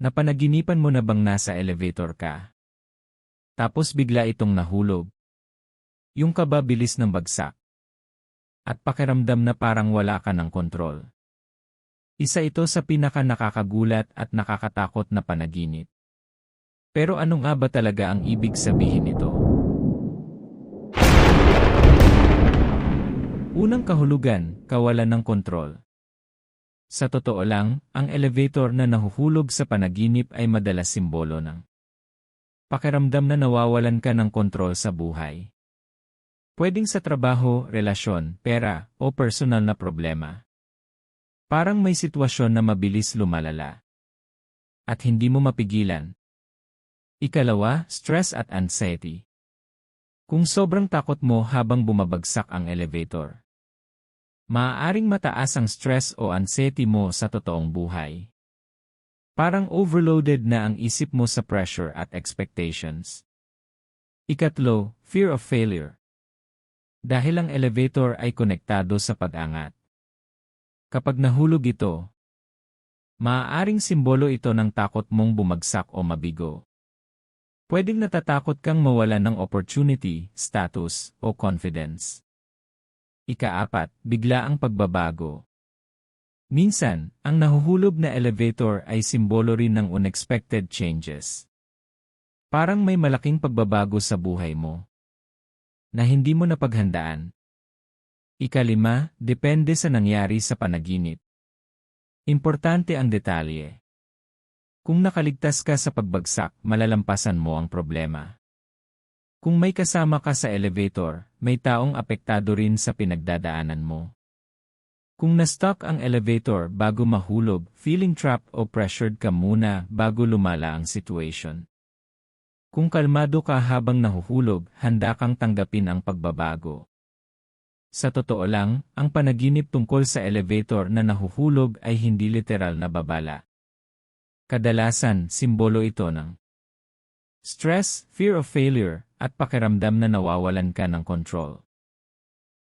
Napanaginipan mo na bang nasa elevator ka? Tapos bigla itong nahulog. Yung kaba bilis ng bagsak. At pakiramdam na parang wala ka ng kontrol. Isa ito sa pinaka nakakagulat at nakakatakot na panaginip. Pero ano nga ba talaga ang ibig sabihin nito? Unang kahulugan, kawalan ng kontrol. Sa totoo lang, ang elevator na nahuhulog sa panaginip ay madalas simbolo ng pakiramdam na nawawalan ka ng kontrol sa buhay. Pwedeng sa trabaho, relasyon, pera, o personal na problema. Parang may sitwasyon na mabilis lumalala. At hindi mo mapigilan. Ikalawa, stress at anxiety. Kung sobrang takot mo habang bumabagsak ang elevator, maaaring mataas ang stress o anxiety mo sa totoong buhay. Parang overloaded na ang isip mo sa pressure at expectations. Ikatlo, fear of failure. Dahil ang elevator ay konektado sa pag-angat. Kapag nahulog ito, maaaring simbolo ito ng takot mong bumagsak o mabigo. Pwedeng natatakot kang mawalan ng opportunity, status, o confidence. Ika-4, bigla ang pagbabago. Minsan, ang nahuhulog na elevator ay simbolo rin ng unexpected changes. Parang may malaking pagbabago sa buhay mo na hindi mo napaghandaan. Ika-5, depende sa nangyari sa panaginip. Importante ang detalye. Kung nakaligtas ka sa pagbagsak, malalampasan mo ang problema. Kung may kasama ka sa elevator, may taong apektado rin sa pinagdadaanan mo. Kung na-stuck ang elevator bago mahulog, feeling trapped o pressured ka muna bago lumala ang situation. Kung kalmado ka habang nahuhulog, handa kang tanggapin ang pagbabago. Sa totoo lang, ang panaginip tungkol sa elevator na nahuhulog ay hindi literal na babala. Kadalasan, simbolo ito ng stress, fear of failure, at pakiramdam na nawawalan ka ng control.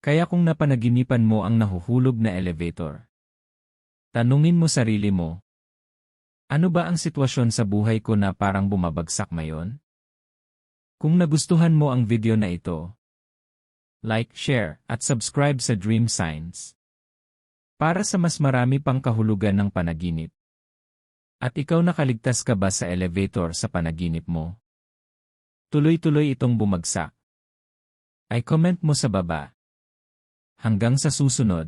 Kaya kung napanaginipan mo ang nahuhulog na elevator, tanungin mo sarili mo, ano ba ang sitwasyon sa buhay ko na parang bumabagsak ngayon? Kung nagustuhan mo ang video na ito, like, share, at subscribe sa Dream Signs para sa mas marami pang kahulugan ng panaginip. At ikaw, nakaligtas ka ba sa elevator sa panaginip mo? Tuloy-tuloy itong bumagsak? Ay comment mo sa baba. Hanggang sa susunod.